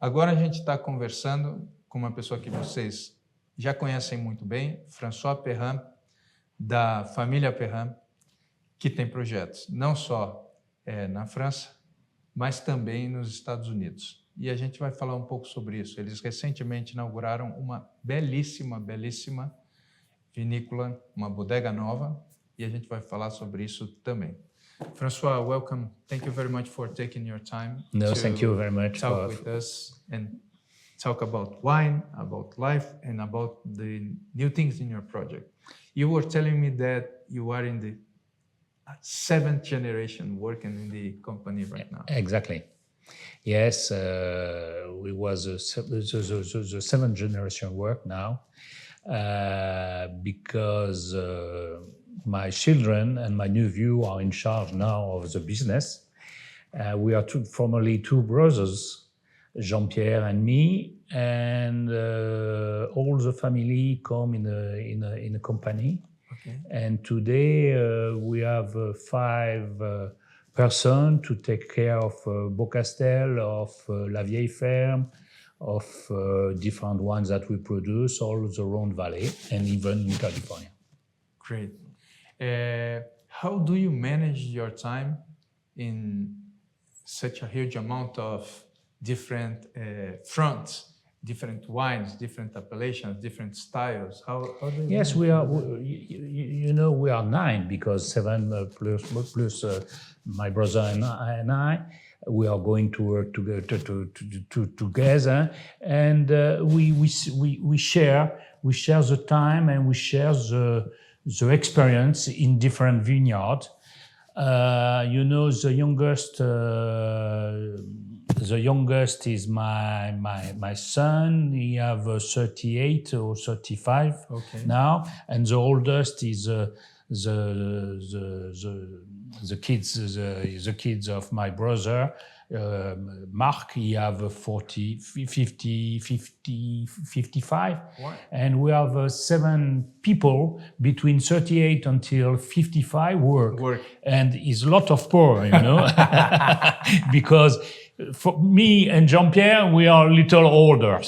Agora a gente está conversando com uma pessoa que vocês já conhecem muito bem, François Perrin, da família Perrin, que tem projetos não só na França, mas também nos Estados Unidos. E a gente vai falar um pouco sobre isso. Eles recentemente inauguraram uma belíssima vinícola, uma bodega nova, e a gente vai falar sobre isso também. François, welcome. Thank you very much for taking your time. No, thank you very much talk with us and talk about wine, about life, and about the new things in your project. You were telling me that you are in the 7th generation working in the company right now. Exactly. Yes, we was the 7th generation work now because my children and my nephew are in charge now of the business. We are formerly two brothers, Jean-Pierre and me, and all the family come in a company. Okay. And today we have 5 persons to take care of Beaucastel, of La Vieille Ferme, of different ones that we produce, all the Rhone Valley, and even in California. Great. How do you manage your time in such a huge amount of different fronts, different wines, different appellations, different styles? How do you Yes, we are. We are 9 because 7 plus my brother and I. We are going to work together, and we share the time and we share the experience in different vineyards. The youngest is my son. He have 38 or 35 now, and the oldest is the kids of my brother. Mark, he have 40, 50, 55. What? And we have 7 people between 38 until 55 work. And it's a lot of poor, because for me and Jean-Pierre, we are a little older.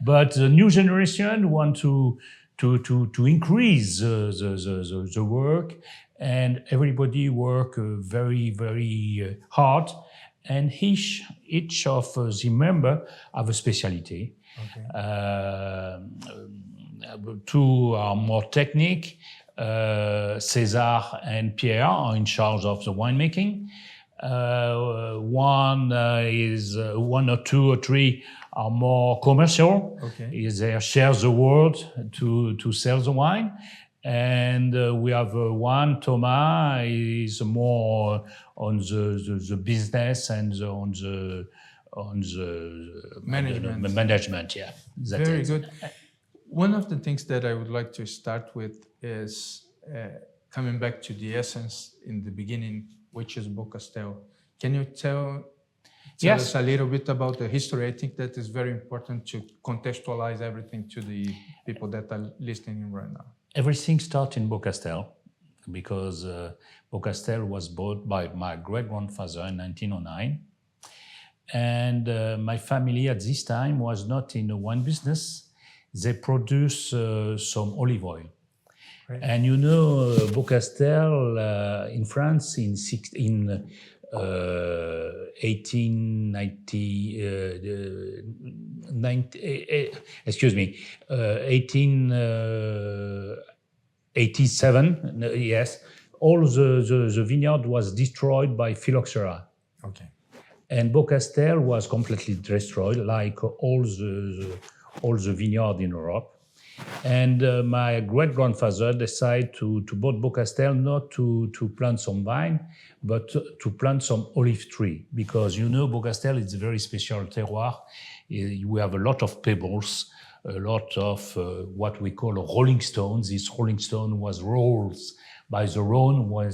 But the new generation want to increase the work, and everybody work very, very hard. And each of the member have a specialty. Okay. 2 are more technique. César and Pierre are in charge of the winemaking. 1 or 2 or 3 are more commercial. Okay. They share the word to sell the wine. And we have 1, Thomas, is more on the business and on the management. Yeah, very good. One of the things that I would like to start with is coming back to the essence in the beginning, which is Beaucastel. Can you tell us a little bit about the history? I think that is very important to contextualize everything to the people that are listening right now. Everything starts in Beaucastel because Beaucastel was bought by my great-grandfather in 1909. And my family at this time was not in the wine business. They produce some olive oil. Right. And Beaucastel in France in 1887, yes, all the vineyard was destroyed by phylloxera. Okay. And Beaucastel was completely destroyed, like all the vineyard in Europe. And my great-grandfather decided to buy Beaucastel not to plant some vine, but to plant some olive tree. Because Beaucastel is a very special terroir. We have a lot of pebbles, a lot of what we call rolling stones. This rolling stone was rolled by the Rhone when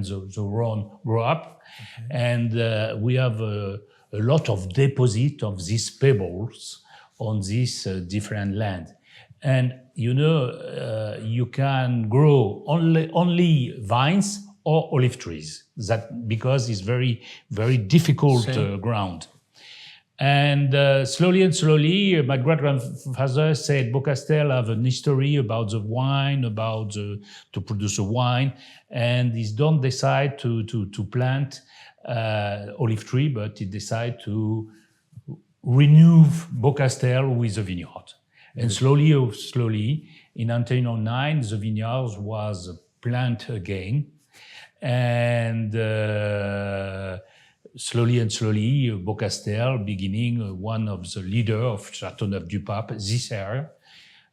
the Rhone grew up. Okay. And we have a lot of deposit of these pebbles on this different land. And you can grow only vines or olive trees. That because it's very, very difficult ground. And slowly and slowly, my great-grandfather said Beaucastel have an history about the wine, to produce a wine, and he don't decide to plant olive tree, but he decide to renew Beaucastel with a vineyard. And slowly, in 1909, the vineyard was planted again, and slowly and slowly, Beaucastel beginning one of the leader of Châteauneuf-du-Pape, this area.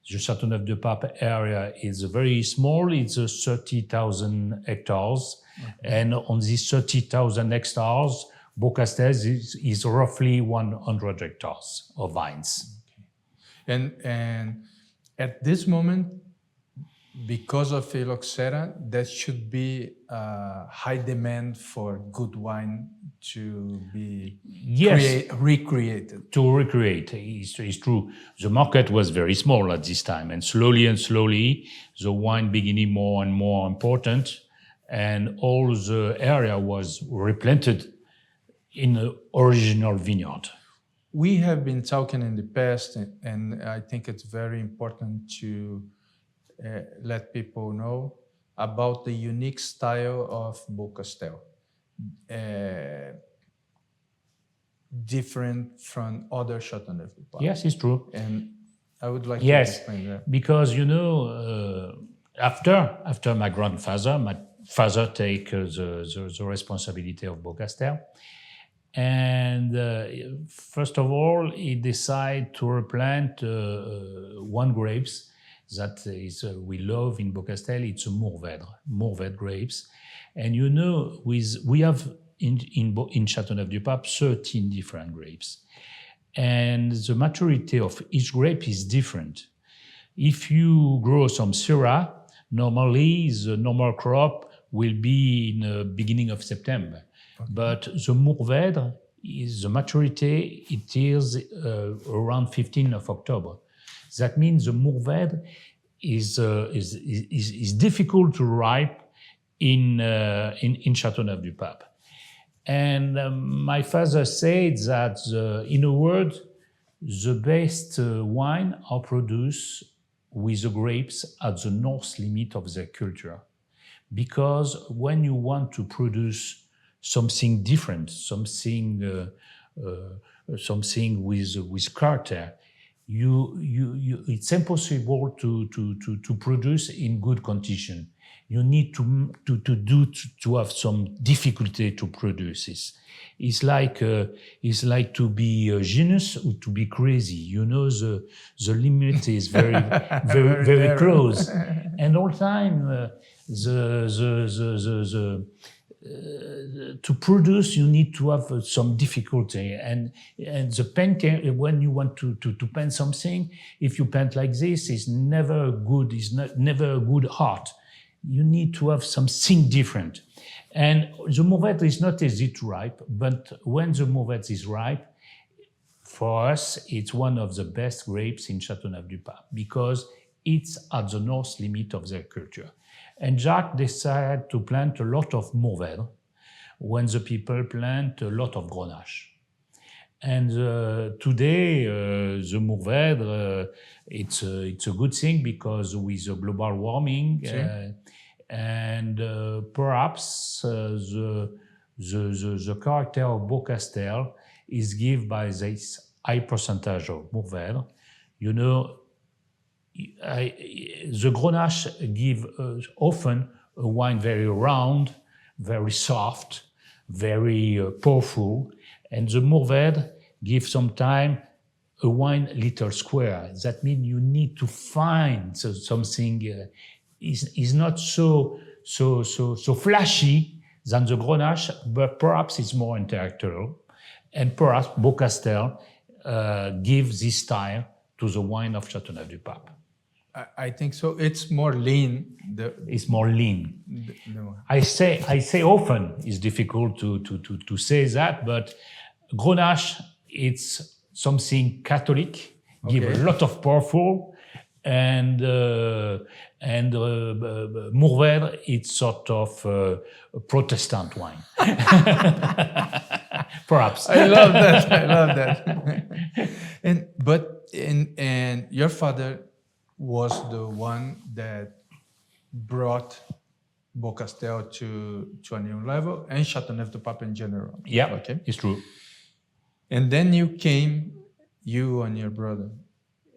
The Châteauneuf-du-Pape area is very small, it's 30,000 hectares. Okay. And on these 30,000 hectares, Beaucastel is roughly 100 hectares of vines. Okay. And at this moment, because of phylloxera, there should be a high demand for good wine to be recreated. To recreate, it's true. The market was very small at this time, and slowly, the wine beginning more and more important, and all the area was replanted in the original vineyard. We have been talking in the past, and I think it's very important to let people know about the unique style of Beaucastel. Different from other Châteauneuf-du-Pape. Yes, it's true. And I would like to explain that. Because after my father take the responsibility of Beaucastel, and first of all, he decided to replant one grapes that is we love in Beaucastel. It's a Mourvèdre grapes, and we have in Châteauneuf-du-Pape 13 different grapes, and the maturity of each grape is different. If you grow some Syrah, normally the normal crop will be in the beginning of September. Okay. But the Mourvèdre is the maturity. It is around 15th of October. That means the Mourvèdre is difficult to ripe in Châteauneuf-du-Pape. And my father said that, in a word, the best wine are produced with the grapes at the north limit of their culture. Because when you want to produce something different, something with character, it's impossible to produce in good condition. You need to have some difficulty to produce this. It's like to be a genius or to be crazy. The limit is very close, and all time to produce you need to have some difficulty, and the painting, when you want to paint something, if you paint like this, it's never good. It's never a good art. You need to have something different. And the Mourvèdre is not easy to ripe, but when the Mourvèdre is ripe, for us, it's one of the best grapes in Châteauneuf-du-Pape because it's at the north limit of their culture. And Jacques decided to plant a lot of Mourvèdre when the people plant a lot of Grenache. And today, the Mourvèdre, it's a good thing because with the global warming, and perhaps the character of Beaucastel is given by this high percentage of Mourvèdre. The Grenache give often a wine very round, very soft, very powerful, and the Mourvèdre gives sometimes a wine little square. That means you need to find something is not so flashy than the Grenache, but perhaps it's more intellectual, and perhaps Beaucastel gives this style to the wine of Châteauneuf-du-Pape. I think so. It's more lean. It's more lean. I say often it's difficult to say that, but Grenache, it's something Catholic, give a lot of powerful, and Miraval, it's sort of Protestant wine, perhaps. I love that. I love that. And your father was the one that brought Beaucastel to a new level, and Châteauneuf-du-Pape in general. Yeah, okay, it's true. And then you came, you and your brother,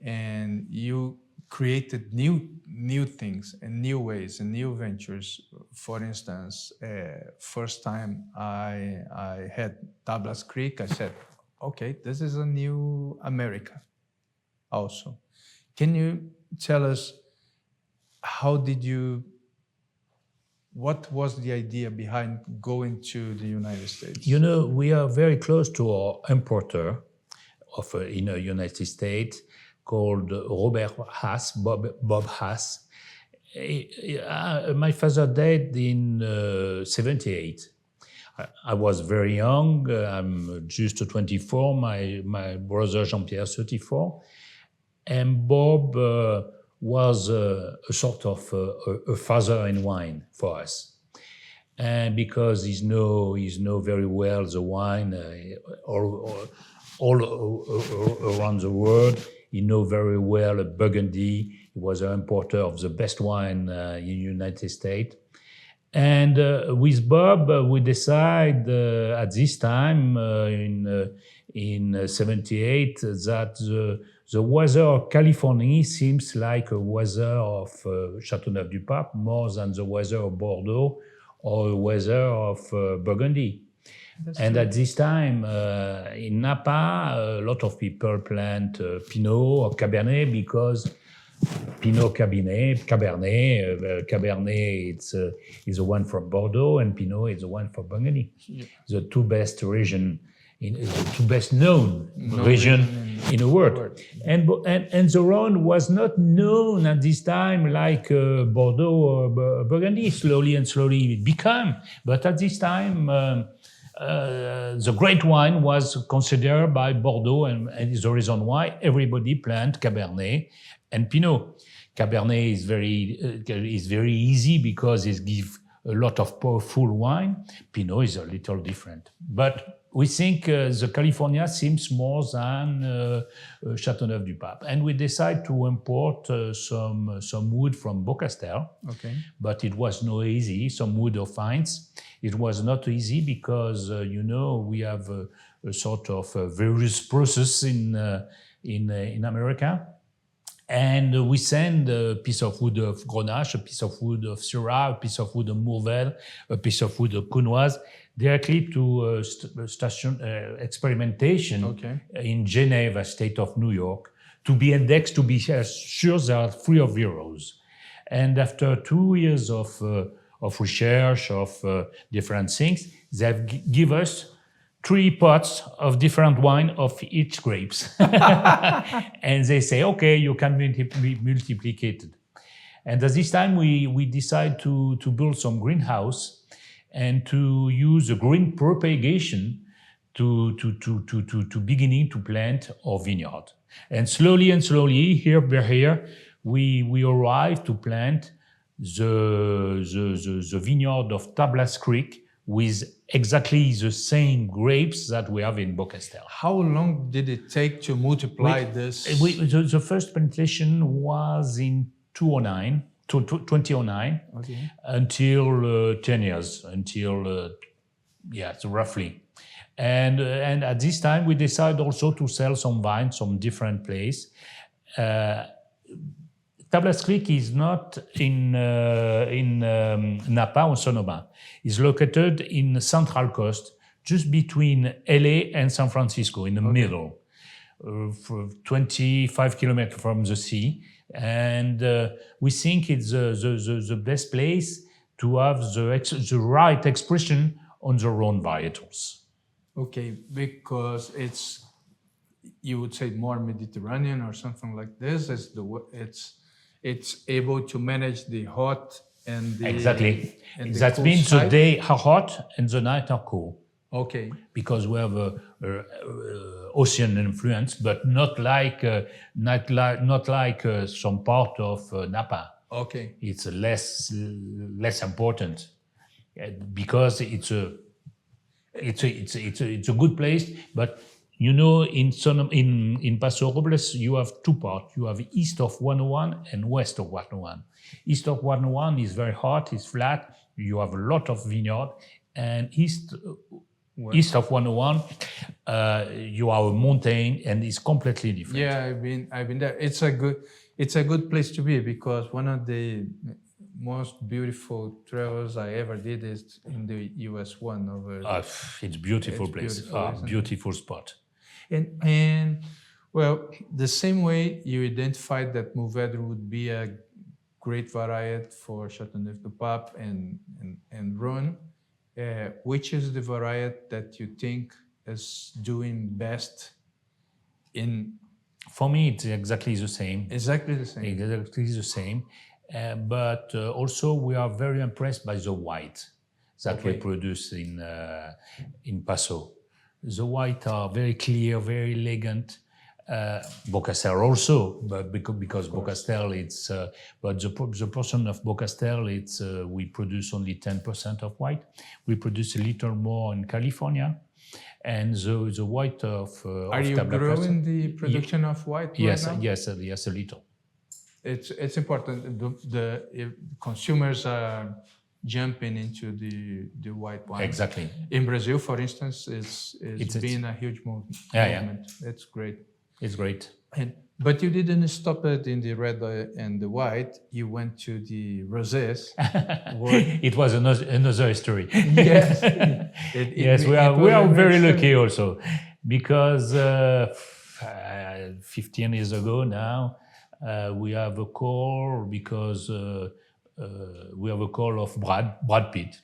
and you created new things and new ways and new ventures. For instance, first time I had Tablas Creek, I said, okay, this is a new America also. Can you tell us what was the idea behind going to the United States? You know, we are very close to our importer in the United States called Robert Haas, Bob Haas. My father died in 78. I was very young. I'm just 24. My brother Jean-Pierre 34. And Bob was a sort of a father in wine for us. And because he know very well the wine all around the world. He know very well Burgundy. He was an importer of the best wine in the United States. And with Bob, we decide at this time in 78 that the weather of California seems like a weather of Châteauneuf-du-Pape more than the weather of Bordeaux or the weather of Burgundy. And at this time, in Napa, a lot of people plant Pinot or Cabernet because Pinot, Cabernet, Cabernet is the one for Bordeaux and Pinot is the one for Burgundy. Yeah. The two best region, the two best known region in the world. And the Rhone was not known at this time like Bordeaux or Burgundy. Slowly and slowly it became. But at this time, the great wine was considered by Bordeaux, and is the reason why everybody plant Cabernet and Pinot. Cabernet is very easy because it gives a lot of powerful wine. Pinot is a little different, but we think the California seems more than Châteauneuf-du-Pape, and we decide to import some wood from Beaucastel. Okay, but it was not easy. Some wood of vines. It was not easy because we have a sort of various process in America, and we send a piece of wood of Grenache, a piece of wood of Syrah, a piece of wood of Miraval, a piece of wood of Counoise directly to station experimentation in Geneva, state of New York, to be indexed to be sure they are free of zeros. And after 2 years of research, of different things, they've give us 3 pots of different wine of each grapes. And they say, okay, you can multiplicate it. And at this time, we decide to build some greenhouse and to use the green propagation to beginning to plant our vineyard. And slowly, here by here, we arrive to plant the vineyard of Tablas Creek with exactly the same grapes that we have in Beaucastel. How long did it take to multiply this? The first plantation was in 2009, until 10 years, roughly. And at this time, we decided also to sell some wine, some different place. Tablas Creek is not in Napa or Sonoma. It's located in the Central Coast, just between LA and San Francisco, in the middle, 25 kilometers from the sea. And we think it's the best place to have the right expression on the Rhone varietals. Okay, because it's, you would say, more Mediterranean or something like this. It's able to manage the hot and the exactly. And that cool means side. the day are hot and the night are cool. Okay. Because we have a ocean influence, but not like some part of Napa. Okay. It's less important because it's a good place. But you know, in Paso Robles, you have two parts. You have east of 101 and west of 101. East of 101 is very hot, it's flat. You have a lot of vineyard, and east of 101, you have a mountain, and it's completely different. Yeah, I've been there. It's a good place to be, because one of the most beautiful travels I ever did is in the US one over. It's beautiful place. Beautiful spot. And well, the same way you identified that Mourvèdre would be a great variety for Châteauneuf-du-Pape and Rhône, which is the variety that you think is doing best in? For me, it's exactly the same. Exactly the same. Exactly the same. But also, we are very impressed by the white that we produce in Paso. The white are very clear, very elegant. Beaucastel also, but because Beaucastel, it's but the portion of Beaucastel, it's we produce only 10% of white. We produce a little more in California, and the white of Are you growing the production of white? Yes, right now? yes, a little. It's important. The consumers are jumping into the white wine. Exactly. In Brazil, for instance, it's been a huge movement. Yeah. It's great. It's great. But you didn't stop it in the red and the white. You went to the rosés. It was another story. Yes. Yes, we are very lucky also, because 15 years ago now, we have a call of Brad Pitt.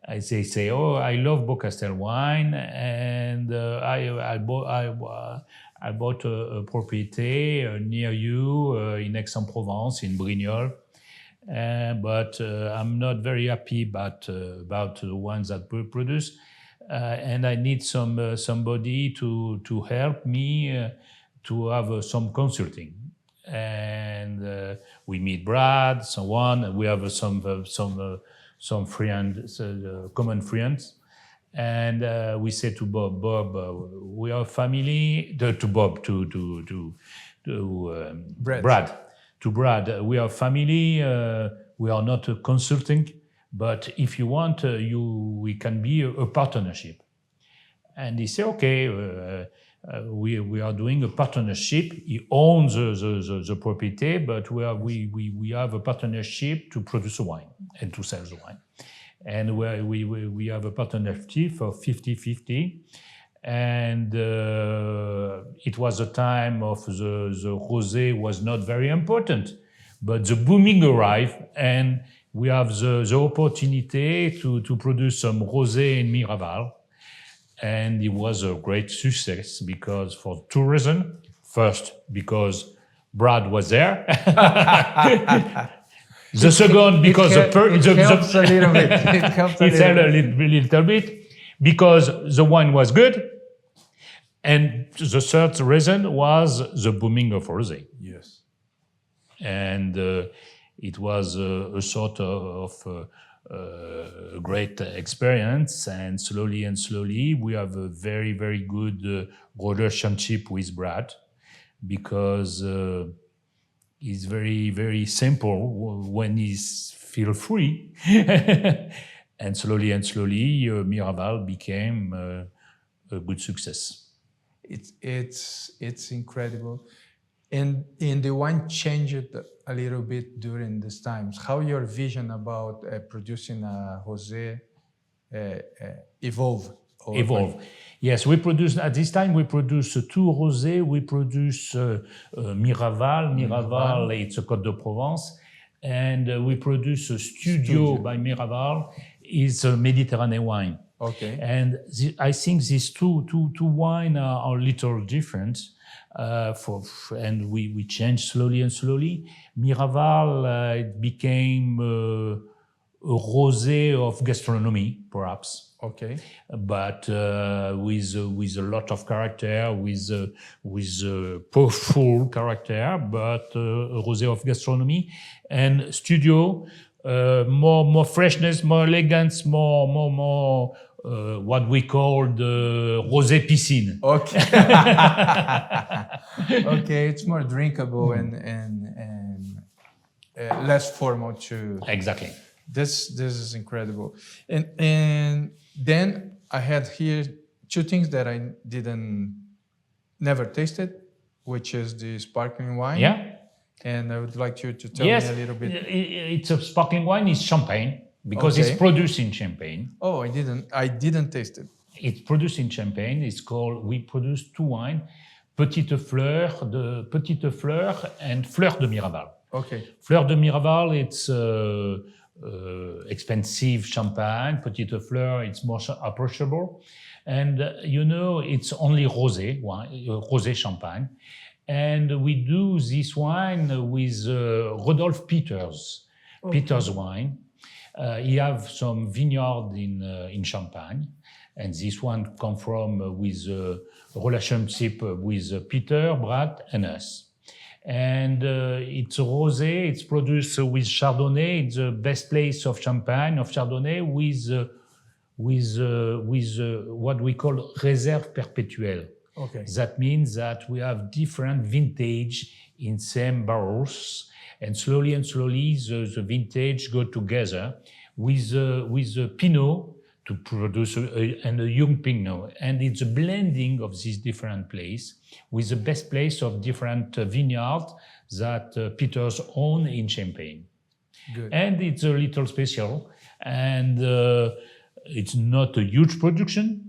I say, oh, I love Beaucastel wine, and I bought a property near you in Aix-en-Provence, in Brignoles, but I'm not very happy about the ones that we produce, and I need somebody to help me to have some consulting. And we meet Brad, so on. And we have some friends, common friends, and we say to Bob, we are family. Brad, we are family. We are not consulting, but if you want, we can be a partnership. And he said, okay. We are doing a partnership. He owns the property, but we have a partnership to produce wine and to sell the wine. And we have a partnership for 50-50. And it was a time of the rosé was not very important, but the booming arrived, and we have the opportunity to produce some rosé in Miraval. And it was a great success because for two reasons. First, because Brad was there. The second, because it helps a little bit. It helps a little bit because the wine was good. And the third reason was the booming of rosé. Yes. And it was a sort of great experience, and slowly we have a very, very good relationship with Brad, because he's very, very simple when he's feel free. And slowly Miraval became a good success. It's incredible. And the wine changed a little bit during these times. How your vision about producing a rosé evolve? Yes, we produce at this time. We produce two rosé. We produce Miraval. It's a Côte de Provence, and we produce a Studio by Miraval. It's a Mediterranean wine. Okay. And I think these two wine are a little different. And we changed slowly. Miraval it became a rosé of gastronomy, perhaps. Okay. But with a lot of character, with powerful character, but rosé of gastronomy and studio, more freshness, more elegance, more what we call the rosé piscine. Okay. Okay, it's more drinkable and less formal too. Exactly. This is incredible. And then I had here two things that I never tasted, which is the sparkling wine. Yeah. And I would like you to tell me a little bit. It's a sparkling wine. It's champagne because it's produced in Champagne. Oh, I didn't taste it. It's produced in Champagne. We produce two wines, Petite Fleur and Fleur de Miraval. Okay. Fleur de Miraval, it's expensive champagne. Petite Fleur, it's more approachable. And it's only rosé wine, rosé champagne. And we do this wine with Rodolphe Peters, Peters wine. He have some vineyard in Champagne, and this one come from with a relationship with Peter, Brad, and us. And it's rosé. It's produced with Chardonnay. It's the best place of Champagne, of Chardonnay, with what we call réserve perpétuelle. Okay. That means that we have different vintage in same barrels, and slowly the vintage go together with a Pinot to produce a young Pinot, and it's a blending of these different places with the best place of different vineyards that Peters own in Champagne. Good. And it's a little special, and it's not a huge production.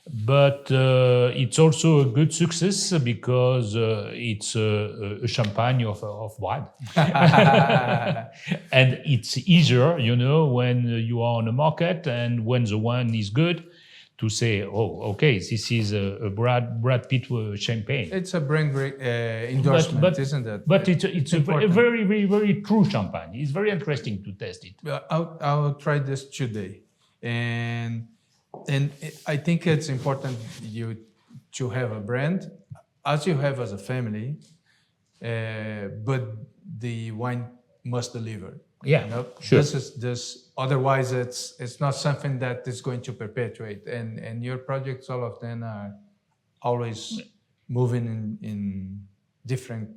But it's also a good success because it's a champagne of wine. And it's easier, when you are on the market and when the wine is good, to say, oh, okay, this is a Brad Pitt champagne. It's a brand endorsement, isn't it? But it's a very, very, very true champagne. It's very interesting to test it. I'll try this today. And I think it's important to have a brand, as you have as a family, but the wine must deliver. Yeah, sure. Otherwise, it's not something that is going to perpetuate. And your projects, all of them, are always moving in different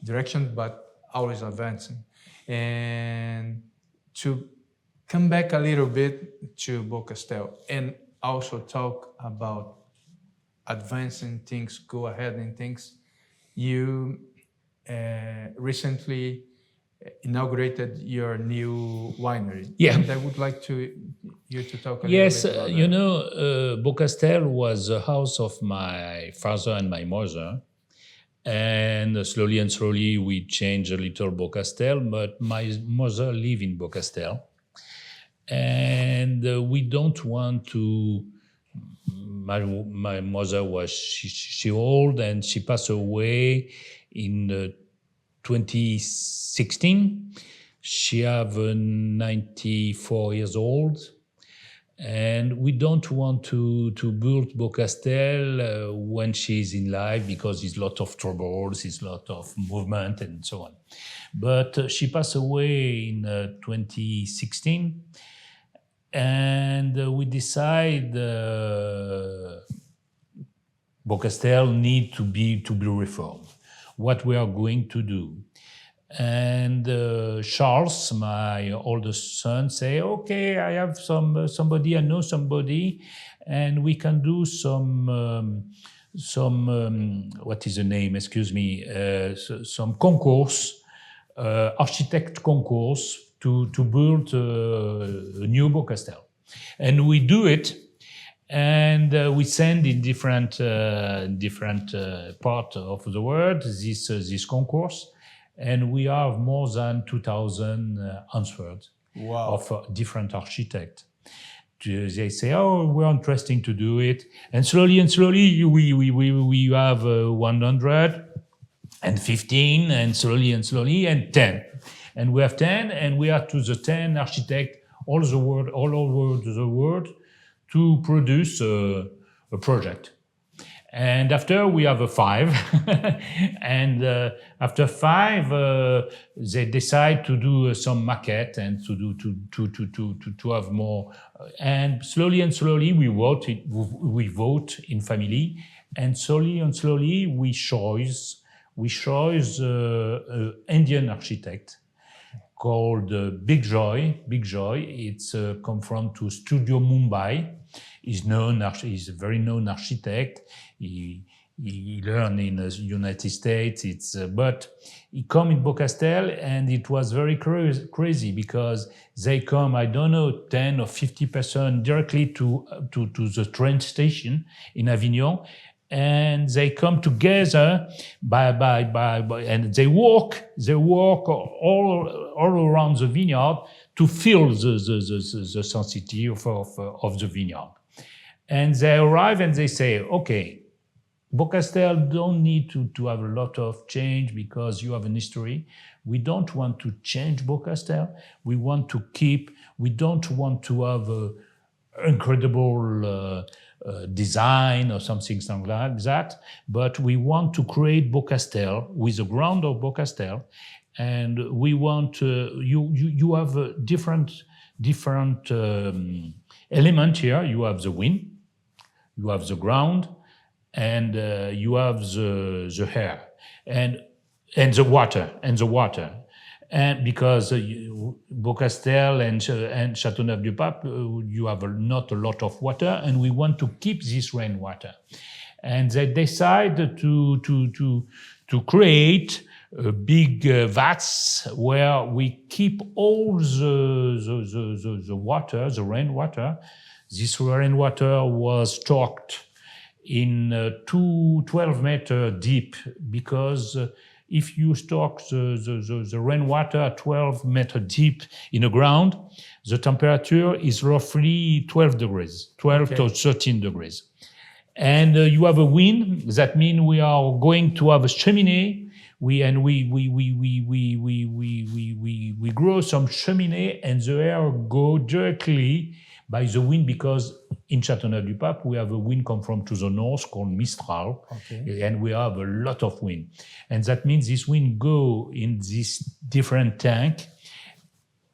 directions, but always advancing. And to come back a little bit to Beaucastel and also talk about advancing things, go ahead in things. You recently inaugurated your new winery. Yeah. And I would like you to talk a little bit about that. Beaucastel was the house of my father and my mother. And slowly we changed a little Beaucastel, but my mother lived in Beaucastel. And we don't want to. My mother was she old, and she passed away in 2016. She have 94 years old, and we don't want to build Beaucastel when she's in life, because there's a lot of troubles, there's a lot of movement, and so on. But she passed away in 2016. And we decide Beaucastel need to be reformed. What we are going to do, and Charles, my oldest son, say, "Okay, I have somebody. I know somebody, and we can do some what is the name? Excuse me. Some concourse, architect concourse." To build a new Beaucastel. And we do it, and we send in different part of the world this concourse, and we have more than 2,000 answers. Wow. Of different architects. They say, "Oh, we're interested to do it," and slowly we have 100 and 15, and slowly and 10. And we have 10, and we are to the 10 architects all over the world to produce a project. And after we have a 5, and after 5, they decide to do some maquette and to have more. And slowly we vote in family, and slowly we choose Indian architect called Big Joy. Big Joy. It's come from to Studio Mumbai. He's a very known architect. He learned in the United States. But he come in Beaucastel, and it was very crazy because they come, I don't know, 10 or 50% directly to the train station in Avignon, and they come together and they walk all around the vineyard to feel the sanctity of the vineyard. And they arrive and they say, okay, Beaucastel don't need to have a lot of change because you have an history. We don't want to change Beaucastel. We don't want to have an incredible design or something like that, but we want to create Beaucastel with the ground of Beaucastel, and we want you have a different element here. You have the wind, you have the ground, and you have the air and the water. And because Beaucastel and Châteauneuf-du-Pape, you have not a lot of water, and we want to keep this rainwater. And they decide to create big vats where we keep all the water, the rainwater. This rainwater was stocked in 12 meter deep, because if you stock the rainwater at 12 meter deep in the ground, the temperature is roughly 12 degrees, 12 to 13 degrees. And you have a wind, that means we are going to have a chimney. We grow some chimney, and the air go directly by the wind, because in Châteauneuf-du-Pape we have a wind come from to the north called Mistral, and we have a lot of wind. And that means this wind go in this different tank.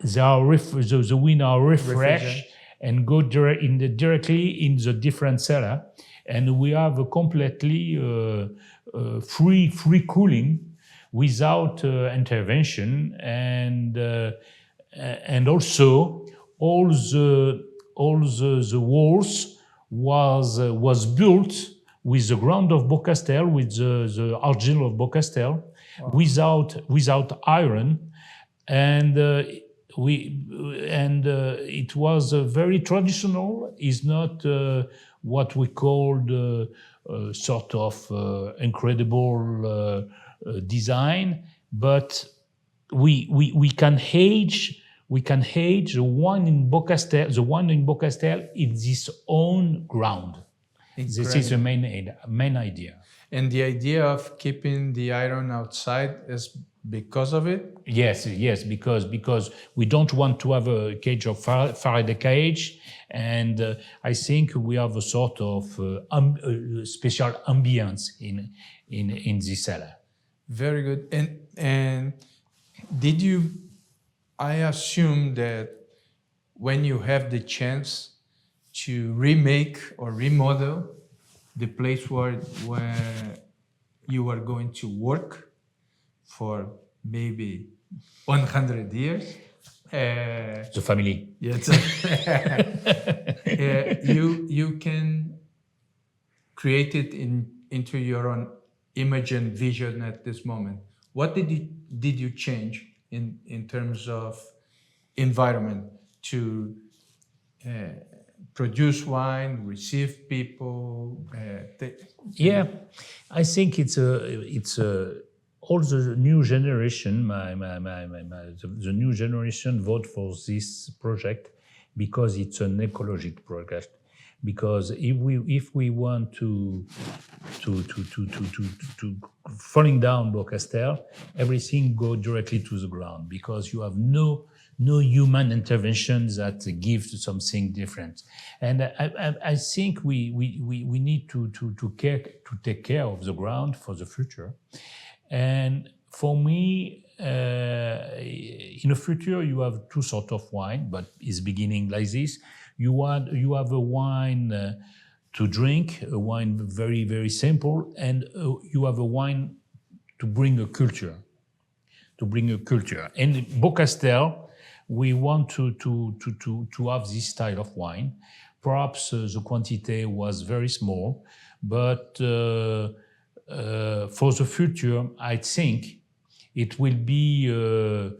The wind are refreshed and go directly in the different cellar, and we have a completely free cooling without intervention, and also all the walls was built with the ground of Beaucastel, with the argile of Beaucastel, without iron, and it was very traditional. It's not what we called sort of incredible design, but we can age. We can age the one in Beaucastel. The one in Beaucastel is its own ground. Incredible. This is the main idea. And the idea of keeping the iron outside is because of it? Yes, because we don't want to have a cage of Faraday cage, and I think we have a sort of special ambience in this cellar. Very good. And did you? I assume that when you have the chance to remake or remodel the place where you are going to work for maybe 100 years. The family. Yes. You can create it into your own image and vision at this moment. What did you change in terms of environment to produce wine, receive people? I think it's all the new generation. The new generation vote for this project because it's an ecological project. Because if we want to falling down Beaucastel, everything go directly to the ground, because you have no no human intervention that gives something different. And I think we need to take care of the ground for the future. And for me, in the future, you have two sorts of wine, but it's beginning like this. You have a wine to drink, a wine very, very simple, and you have a wine to bring a culture. In Beaucastel, we want to have this style of wine. Perhaps the quantity was very small, but for the future, I think it will be a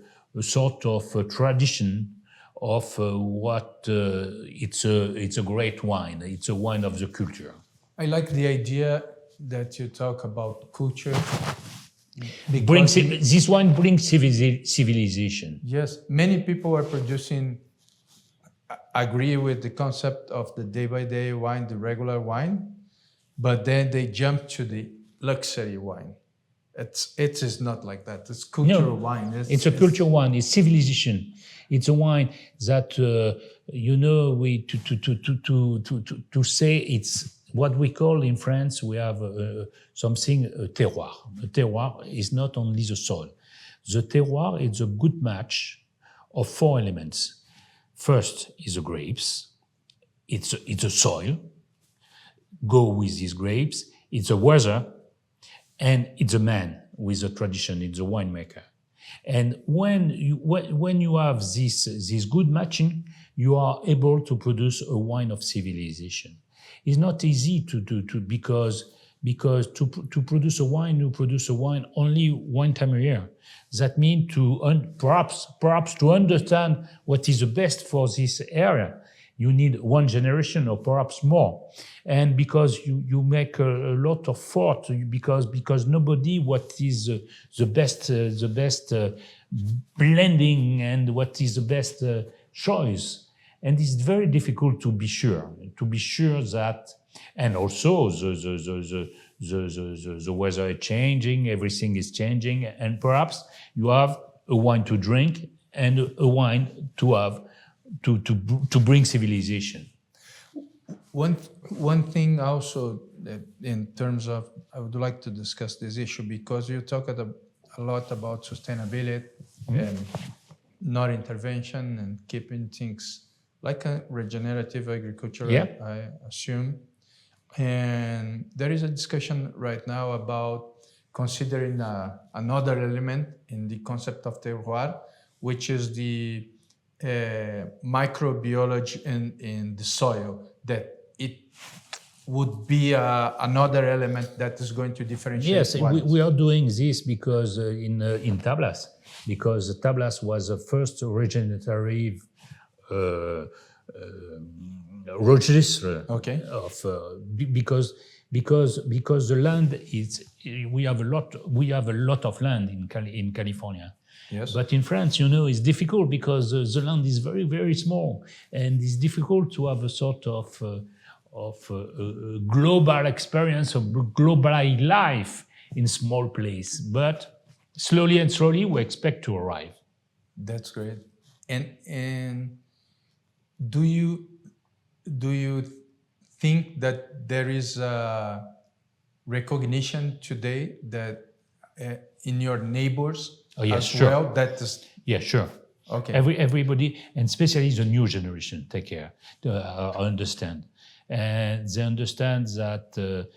sort of a tradition of what it's a great wine. It's a wine of the culture. I like the idea that you talk about culture. This wine brings civilization. Yes, many people are producing, agree with the concept of the day-by-day wine, the regular wine, but then they jump to the luxury wine. It is not like that. It's cultural wine. It's a cultural wine. It's civilization. It's a wine that to say it's what we call in France. We have something a terroir. A terroir is not only the soil. The terroir is a good match of four elements. First is the grapes. It's a soil. Go with these grapes. It's a weather. And it's a man with a tradition, it's a winemaker. And when you have this good matching, you are able to produce a wine of civilization. It's not easy because to produce a wine, you produce a wine only one time a year. That means perhaps to understand what is the best for this area, you need one generation or perhaps more. And because you make a lot of thought, because nobody what is the best blending and what is the best choice. And it's very difficult to be sure that, and also the weather is changing, everything is changing, and perhaps you have a wine to drink and a wine to have to bring civilization. One thing also that in terms of, I would like to discuss this issue because you talked a lot about sustainability and not intervention and keeping things like a regenerative agriculture, I assume. And there is a discussion right now about considering another element in the concept of terroir, which is the microbiology in the soil, that it would be another element that is going to differentiate. Yes, we are doing this because in Tablas, because Tablas was the first regenerative register of because the land is we have a lot of land in California. Yes. But in France, it's difficult because the land is very, very small, and it's difficult to have a sort of global experience of global life in small place. But slowly and slowly, we expect to arrive. That's great. And do you think that there is a recognition today that in your neighbors? Oh, yes, as sure. Well, that is. Yeah, sure. Okay. Everybody, and especially the new generation, take care, understand, and they understand that the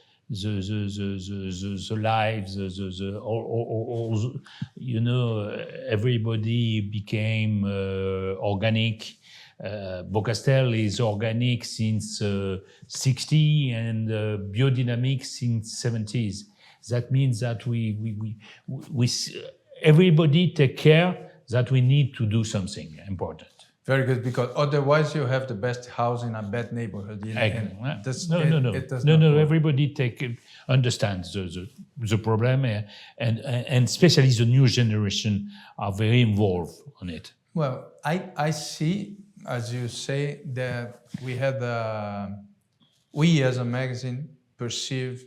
lives, everybody became organic. Beaucastel is organic since 60 and biodynamic since 70s. That means that we everybody take care that we need to do something important. Very good, because otherwise you have the best house in a bad neighborhood. No. Everybody understands the problem, and especially the new generation are very involved on it. Well, I see, as you say, that we as a magazine perceive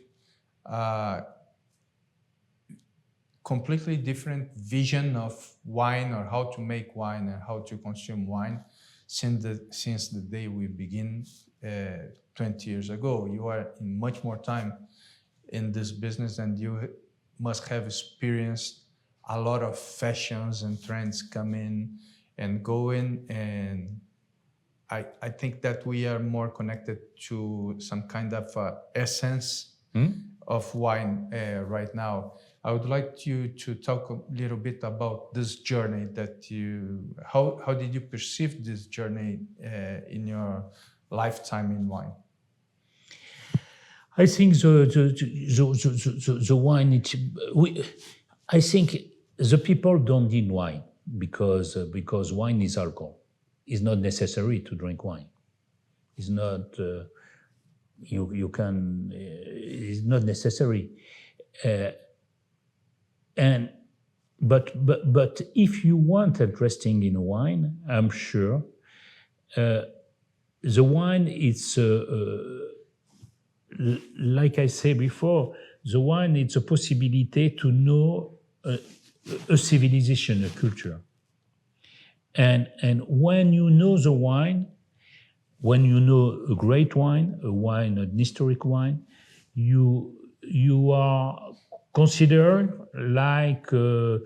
completely different vision of wine or how to make wine and how to consume wine since the day we begin 20 years ago. You are in much more time in this business, and you must have experienced a lot of fashions and trends coming and going, and I think that we are more connected to some kind of essence of wine right now. I would like you to talk a little bit about this journey that how did you perceive this journey in your lifetime in wine? I think the wine, I think the people don't need wine because wine is alcohol. It's not necessary to drink wine. It's not, you can, it's not necessary. But if you want interesting in wine, I'm sure the wine it's like I said before, the wine it's a possibility to know a civilization, a culture, and when you know the wine, when you know a great wine, an historic wine, you are considered like to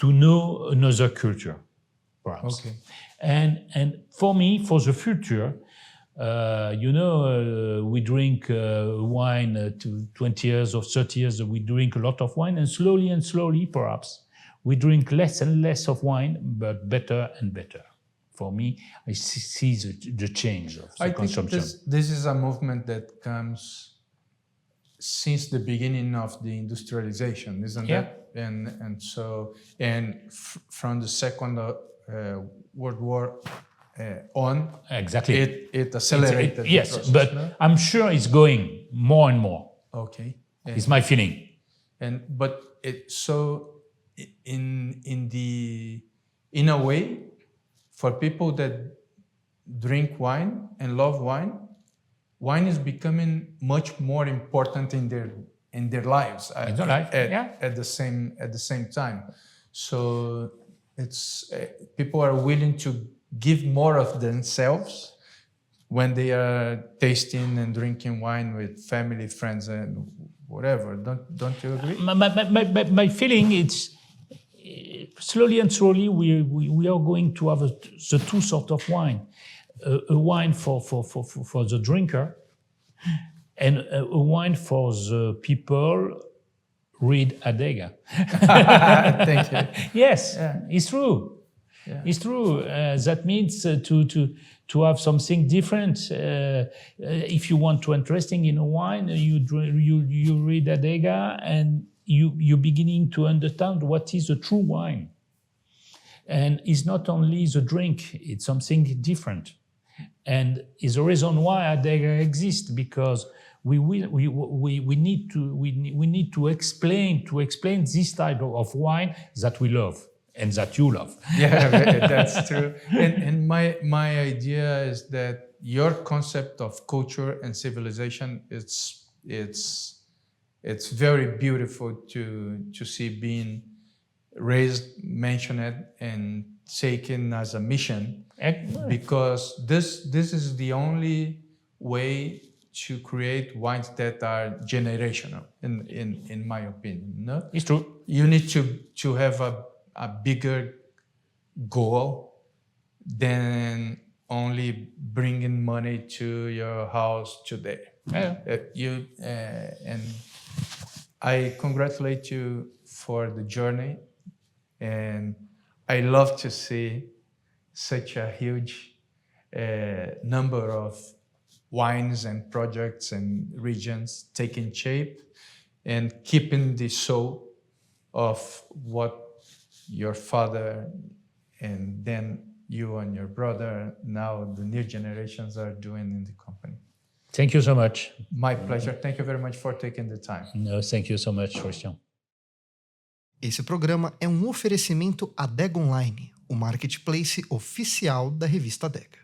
know another culture, perhaps. Okay. And for me, for the future, we drink wine 20 years or 30 years, we drink a lot of wine, and slowly, perhaps, we drink less and less of wine, but better and better. For me, I see the change of the consumption. Think this is a movement that comes since the beginning of the industrialization, isn't that? And from the Second World War on, exactly, it accelerated. Yes, process, but no? I'm sure it's going more and more. Okay, it's my feeling. In a way, for people that drink wine and love wine, wine is becoming much more important in their lives at the same time. So it's people are willing to give more of themselves when they are tasting and drinking wine with family, friends, and whatever. Don't you agree? My feeling is slowly and slowly we are going to have the two sorts of wine. A wine for the drinker, and a wine for the people read Adega. Thank you. Yes, it's true. Yeah. It's true. That means to have something different. If you want to interesting in a wine, you read Adega, and you're beginning to understand what is a true wine. And it's not only the drink; it's something different. And is the reason why Adega exists, because we need to explain this type of wine that we love and that you love. Yeah, that's true. And my idea is that your concept of culture and civilization, it's very beautiful to see being raised, mentioned, and taken as a mission. Because this is the only way to create wines that are generational, in my opinion. No? It's true. You need to have a bigger goal than only bringing money to your house today. Yeah. And I congratulate you for the journey, and I love to see such a huge number of wines and projects and regions taking shape and keeping the soul of what your father and then you and your brother, now the new generations, are doing in the company. Thank you so much. My pleasure. Thank you very much for taking the time. No, thank you so much, Christian. Esse programa é um oferecimento Adega Online, o marketplace oficial da revista Adega.